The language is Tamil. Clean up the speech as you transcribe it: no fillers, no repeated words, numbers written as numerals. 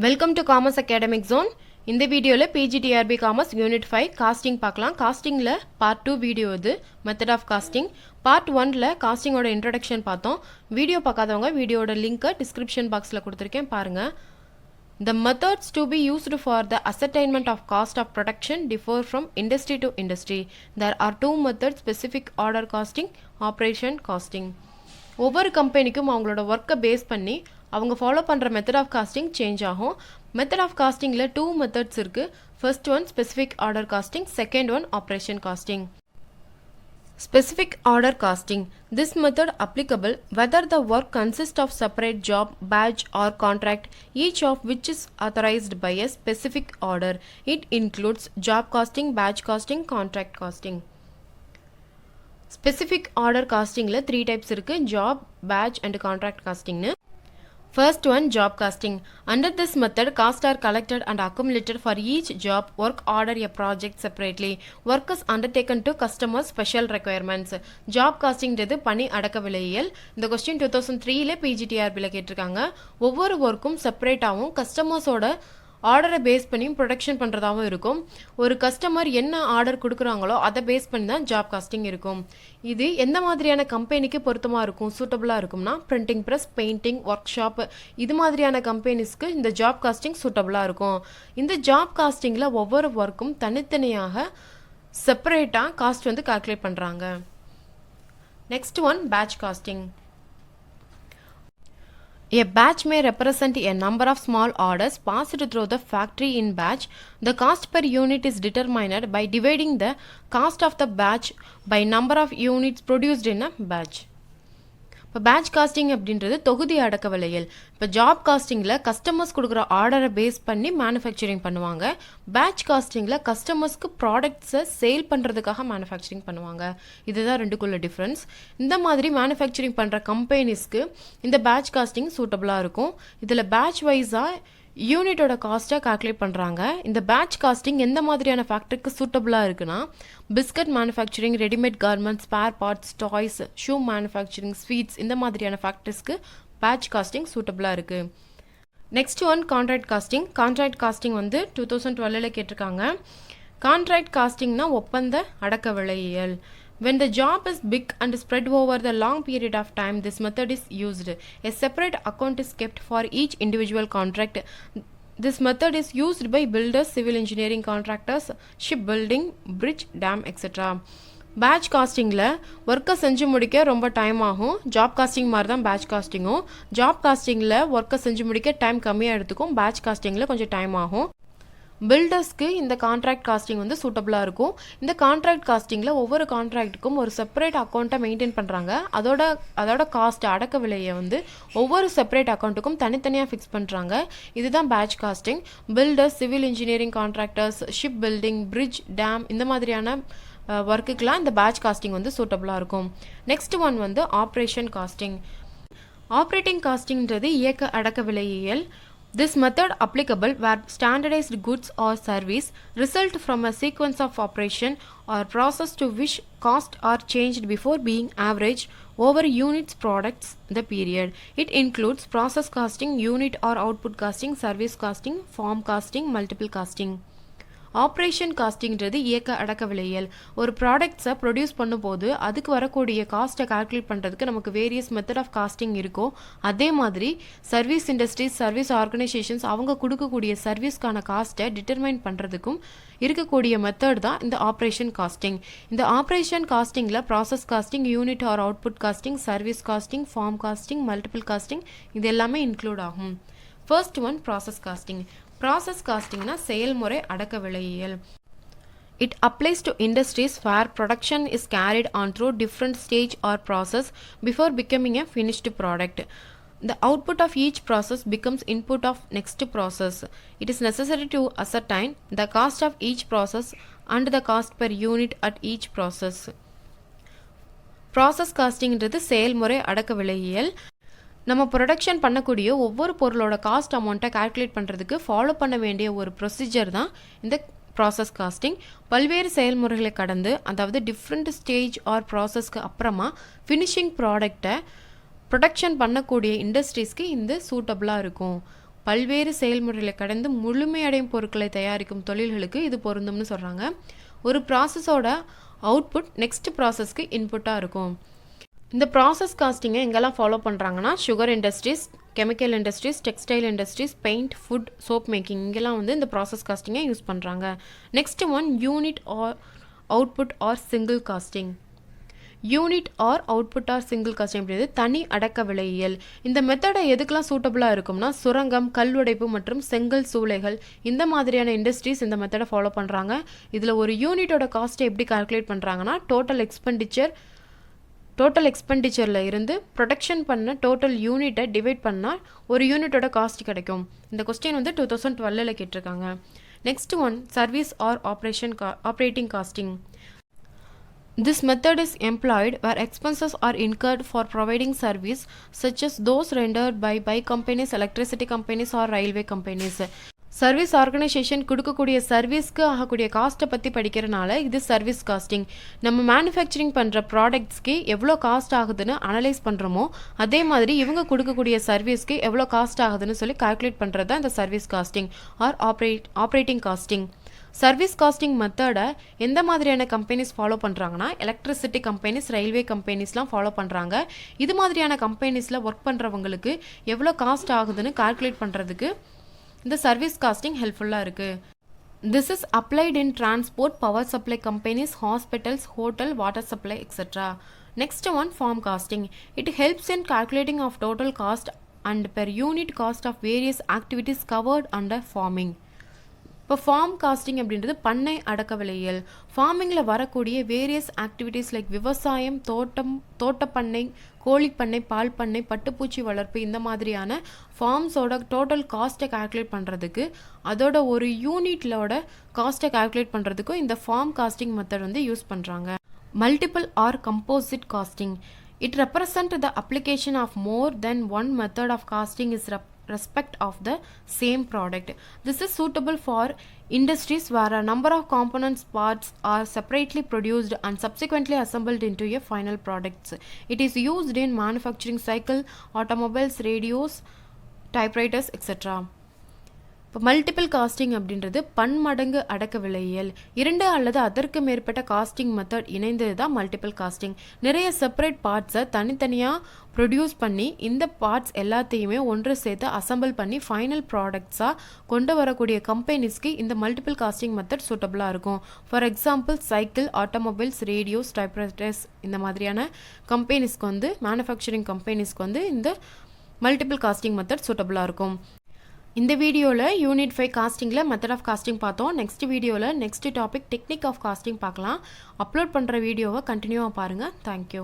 Welcome to commerce academic zone. இந்த வீடியோவில் பிஜிடிஆர்பி காமர்ஸ் யூனிட் 5 காஸ்டிங் பார்க்கலாம். காஸ்டிங்கில் பார்ட் 2 வீடியோ இது மெத்தட் ஆஃப் காஸ்டிங். பார்ட் 1ல் காஸ்டிங்கோட இன்ட்ரடக்ஷன் பார்த்தோம். வீடியோ பார்க்காதவங்க வீடியோட லிங்க்கை டிஸ்கிரிப்ஷன் பாக்ஸில் கொடுத்துருக்கேன் பாருங்கள். The methods to be used for the ascertainment of cost of production differ from industry to industry. There are two methods: specific order costing, operation costing. ஒவ்வொரு கம்பெனிக்கும் அவங்களோட ஒர்க்கை பேஸ் பண்ணி அவங்க ஃபாலோ பண்ணுற மெத்தட் ஆஃப் காஸ்டிங் சேஞ்ச் ஆகும். மெத்தட் ஆஃப் காஸ்டிங்கில் 2 மெத்தட்ஸ் இருக்குது. First one specific order costing, second one operation costing. Specific order costing. This method applicable whether the work consists of separate job, batch or contract, each of which is authorized by a specific order. It includes job costing, batch costing, contract costing. Specific order costing ல 3 types இருக்கு: job, batch and contract costing னு. First one, job costing. Under this method, costs are collected and accumulated for each job, work order, a project separately. Work is undertaken to customers' special requirements. Job costing ன்றது பணி அடக்க விலையியல். இந்த கொஸ்டின் 2003ல பிஜிடிஆர்பியில் கேட்டிருக்காங்க. ஒவ்வொரு ஒர்க்கும் செப்பரேட்டாகவும் கஸ்டமர்ஸோட ஆர்டரை பேஸ் பண்ணியும் ப்ரொடக்ஷன் பண்ணுறதாகவும் இருக்கும். ஒரு கஸ்டமர் என்ன ஆர்டர் கொடுக்குறாங்களோ அதை பேஸ் பண்ணி தான் ஜாப் காஸ்டிங் இருக்கும். இது எந்த மாதிரியான கம்பெனிக்கு பொருத்தமாக இருக்கும், சூட்டபுளாக இருக்கும்னா printing press, painting, work shop இது மாதிரியான கம்பெனிஸ்க்கு இந்த ஜாப் காஸ்டிங் சூட்டபுளாக இருக்கும். இந்த ஜாப் காஸ்டிங்கில் ஒவ்வொரு ஒர்க்கும் தனித்தனியாக செப்பரேட்டாக காஸ்ட் வந்து கால்குலேட் பண்ணுறாங்க. Next one, batch costing. A batch may represent a number of small orders passed through the factory in batch. The cost per unit is determined by dividing the cost of the batch by number of units produced in a batch. இப்போ பேட்ச் காஸ்டிங் அப்படின்றது தொகுதி அடக்க விலையில். இப்போ ஜாப் காஸ்டிங்கில் கஸ்டமர்ஸ் கொடுக்குற ஆர்டரை பேஸ் பண்ணி மேனுஃபேக்சரிங் பண்ணுவாங்க. பேட்ச் காஸ்டிங்கில் கஸ்டமர்ஸ்க்கு ப்ராடக்ட்ஸை சேல் பண்ணுறதுக்காக மேனுஃபேக்சரிங் பண்ணுவாங்க. இதுதான் ரெண்டுக்குள்ள டிஃப்ரென்ஸ். இந்த மாதிரி மேனுஃபேக்சரிங் பண்ணுற கம்பெனிஸ்க்கு இந்த பேட்ச் காஸ்டிங் சூட்டபுளாக இருக்கும். இதில் பேட்ச் வைஸாக யூனிட்டோட காஸ்ட்டை கால்குலேட் பண்ணுறாங்க. இந்த பேட்ச் காஸ்டிங் எந்த மாதிரியான ஃபேக்டரிக்கு சூட்டபுளாக இருக்குன்னா biscuit manufacturing, readymade garments, spare parts, toys, shoe manufacturing, sweets இந்த மாதிரியான ஃபேக்டரிஸ்க்கு பேட்ச் காஸ்டிங் சூட்டபுளாக இருக்குது. Next one, contract costing. Contract costing வந்து 2012ல் கேட்டிருக்காங்க. கான்ட்ராக்ட் காஸ்டிங்னா ஒப்பந்த அடக்க விலையியல். When the job is big and spread over the long period of time, this method is used. A separate account is kept for each individual contract. This method is used by builders, civil engineering contractors, shipbuilding, bridge, dam, etc. Batch காஸ்டிங்கில் ஒர்க்கை செஞ்சு முடிக்க ரொம்ப டைம் ஆகும். ஜாப் காஸ்டிங் மாதிரி தான் பேட்ச் காஸ்டிங்கும். ஜாப் காஸ்டிங்கில் ஒர்க்கை செஞ்சு முடிக்க டைம் கம்மியாக எடுத்துக்கும். பேட்ச் காஸ்டிங்கில் கொஞ்சம் டைம் ஆகும். பில்டர்ஸ்க்கு இந்த கான்ட்ராக்ட் காஸ்டிங் வந்து சூட்டபுளாக இருக்கும். இந்த கான்ட்ராக்ட் காஸ்டிங்கில் ஒவ்வொரு கான்ட்ராக்ட்டுக்கும் ஒரு செப்பரேட் அக்கௌண்ட்டை மெயின்டைன் பண்ணுறாங்க. அதோட காஸ்ட் அடக்க விலையை வந்து ஒவ்வொரு செப்பரேட் அக்கௌண்ட்டுக்கும் தனித்தனியாக ஃபிக்ஸ் பண்ணுறாங்க. இதுதான் batch costing. Builders, civil engineering contractors, ship building, bridge, dam இந்த மாதிரியான ஒர்க்குக்கெலாம் இந்த பேட்ச் காஸ்டிங் வந்து சூட்டபுளாக இருக்கும். நெக்ஸ்ட் ஒன் வந்து ஆப்ரேஷன் காஸ்டிங். ஆப்ரேட்டிங் காஸ்டிங்கிறது இயக்க அடக்க விலையியல். This method applicable where standardized goods or service result from a sequence of operation or process to which costs are changed before being averaged over units products the period. It includes process costing, unit or output costing, service costing, form costing, multiple costing. Operation காஸ்டிங்கிறது இயக்க அடக்க விலையியல். ஒரு ப்ராடக்ட்ஸை ப்ரொடியூஸ் பண்ணும்போது அதுக்கு வரக்கூடிய காஸ்ட்டை கால்குலேட் பண்ணுறதுக்கு நமக்கு வேரியஸ் மெத்தட் ஆஃப் காஸ்டிங் இருக்கும். அதே மாதிரி சர்வீஸ் இண்டஸ்ட்ரீஸ், சர்வீஸ் ஆர்கனைசேஷன்ஸ் அவங்க கொடுக்கக்கூடிய சர்வீஸ்க்கான காஸ்ட்டை டிட்டர்மைன் பண்ணுறதுக்கும் இருக்கக்கூடிய மெத்தட் தான் இந்த ஆப்ரேஷன் காஸ்டிங். இந்த ஆப்ரேஷன் காஸ்டிங்கில் process costing, unit or output costing, service costing, form costing, multiple costing இது எல்லாமே இன்க்ளூட் ஆகும். First one, process costing. Process காஸ்டிங்னா செயல்முறை அடக்க விலையியல். It applies to industries where production is carried on through different stage or process before becoming a finished product. The output of each process becomes input of next process. It is necessary to ascertain the cost of each process and the cost per unit at each process. Process காஸ்டிங்கிறது செயல்முறை அடக்க விலையியல். நம்ம ப்ரொடக்ஷன் பண்ணக்கூடிய ஒவ்வொரு பொருளோட காஸ்ட் அமௌண்ட்டை கால்குலேட் பண்ணுறதுக்கு ஃபாலோ பண்ண வேண்டிய ஒரு ப்ரொசீஜர் தான் இந்த ப்ராசஸ் காஸ்டிங். பல்வேறு செயல்முறைகளை கடந்து, அதாவது டிஃப்ரெண்ட் ஸ்டேஜ் ஆர் ப்ராசஸ்க்கு அப்புறமா ஃபினிஷிங் ப்ராடக்டை ப்ரொடக்ஷன் பண்ணக்கூடிய இண்டஸ்ட்ரீஸ்க்கு இந்த சூட்டபுளாக இருக்கும். பல்வேறு செயல்முறைகளை கடந்து முழுமையடையும் பொருட்களை தயாரிக்கும் தொழில்களுக்கு இது பொருந்தும்னு சொல்கிறாங்க. ஒரு ப்ராசஸோட அவுட்புட் நெக்ஸ்ட் ப்ராசஸ்க்கு இன்புட்டாக இருக்கும். இந்த ப்ராசஸ் காஸ்டிங்கை எங்கெல்லாம் ஃபாலோ பண்ணுறாங்கன்னா sugar industries, chemical industries, textile industries, paint, food, soap making இங்கெல்லாம் இந்த ப்ராசஸ் காஸ்டிங்கை யூஸ் பண்ணுறாங்க. Next one unit or output or single costing. Unit or output or single costing அப்படின்றது தனி அடக்க விலையியல். இந்த மெத்தடை எதுக்கெல்லாம் சூட்டபுளாக இருக்கும்னா சுரங்கம், கல் உடைப்பு மற்றும் செங்கல் சூளைகள் இந்த மாதிரியான இண்டஸ்ட்ரீஸ் இந்த மெத்தடை ஃபாலோ பண்ணுறாங்க. இதில் ஒரு யூனிட்டோட காஸ்ட்டை எப்படி கால்குலேட் பண்ணுறாங்கன்னா டோட்டல் எக்ஸ்பெண்டிச்சரில் இருந்து ப்ரொடக்ஷன் பண்ண டோட்டல் யூனிட்டை டிவைட் பண்ணால் ஒரு யூனிட்டோட காஸ்ட் கிடைக்கும். இந்த கொஸ்டின் 2012 கேட்டிருக்காங்க. Next one service or operating costing. This method is employed where expenses are incurred for providing service such as those rendered by companies, electricity companies or railway companies. Service organisation கொடுக்கக்கூடிய சர்வீஸ்க்கு ஆகக்கூடிய காஸ்ட்டை பற்றி படிக்கிறனால இது சர்வீஸ் காஸ்டிங். நம்ம மேனுஃபேக்சரிங் பண்ணுற ப்ராடக்ட்ஸ்க்கு எவ்வளோ காஸ்ட் ஆகுதுன்னு அனலைஸ் பண்ணுறோமோ அதே மாதிரி இவங்க கொடுக்கக்கூடிய சர்வீஸ்க்கு எவ்வளோ காஸ்ட் ஆகுதுன்னு சொல்லி கால்குலேட் பண்ணுறது தான் இந்த service costing or operating costing. Service costing மெத்தடை எந்த மாதிரியான கம்பெனிஸ் ஃபாலோ பண்ணுறாங்கன்னா எலக்ட்ரிசிட்டி கம்பெனிஸ், ரயில்வே கம்பெனிஸ்லாம் ஃபாலோ பண்ணுறாங்க. இது மாதிரியான கம்பெனிஸில் ஒர்க் பண்ணுறவங்களுக்கு எவ்வளோ காஸ்ட் ஆகுதுன்னு கால்குலேட் பண்ணுறதுக்கு இந்த சர்வீஸ் காஸ்டிங் ஹெல்ப்ஃபுல்லாக இருக்குது. This is applied in transport, power supply companies, hospitals, hotel, water supply, etc. Next one, farm costing. It helps in calculating of total cost and per unit cost of various activities covered under farming. இப்போ ஃபார்ம் காஸ்டிங் அப்படின்றது பண்ணை அடக்க விலையியல். ஃபார்மிங்கில் வரக்கூடிய வேரியஸ் ஆக்டிவிட்டீஸ் லைக் விவசாயம், தோட்டப்பண்ணை, கோழிப்பண்ணை, பால் பண்ணை, பட்டுப்பூச்சி வளர்ப்பு இந்த மாதிரியான ஃபார்ம்ஸோட டோட்டல் காஸ்ட்டை கால்குலேட் பண்ணுறதுக்கு அதோட ஒரு யூனிட்லோட காஸ்ட்டை கால்குலேட் பண்ணுறதுக்கும் இந்த ஃபார்ம் காஸ்டிங் மெத்தட் யூஸ் பண்ணுறாங்க. Multiple or composite costing. It represents the application of more than one method of costing is respect of the same product. This is suitable for industries where a number of components parts are separately produced and subsequently assembled into a final product. It is used in manufacturing cycle, automobiles, radios, typewriters, etc. இப்போ மல்டிபிள் காஸ்டிங் அப்படின்றது பன்மடங்கு அடக்க விலையியல். 2 அல்லது அதற்கு மேற்பட்ட காஸ்டிங் மெத்தட் இணைந்தது தான் மல்டிபிள் காஸ்டிங். நிறைய செப்பரேட் பார்ட்ஸை தனித்தனியாக ப்ரொடியூஸ் பண்ணி இந்த பார்ட்ஸ் எல்லாத்தையுமே ஒன்று சேர்த்து அசம்பிள் பண்ணி ஃபைனல் ப்ராடக்ட்ஸாக கொண்டு வரக்கூடிய கம்பெனிஸ்க்கு இந்த மல்டிபிள் காஸ்டிங் மெத்தட் சூட்டபுளாக இருக்கும். For example cycle, automobiles, radios, typewriters இந்த மாதிரியான கம்பெனிஸ்க்கு மேனுஃபேக்சரிங் கம்பெனிஸ்க்கு இந்த மல்டிபிள் காஸ்டிங் மெத்தட் சூட்டபுளாக இருக்கும். இந்த வீடியோவில் யூனிட் 5 காஸ்டிங்கில் மெத்தட் ஆஃப் காஸ்டிங் பார்த்தோம். நெக்ஸ்ட் வீடியோவில் next topic technique of costing பார்க்கலாம். அப்லோட் பண்ணுற வீடியோவை கண்டினியூவாக பாருங்கள். தேங்க்யூ.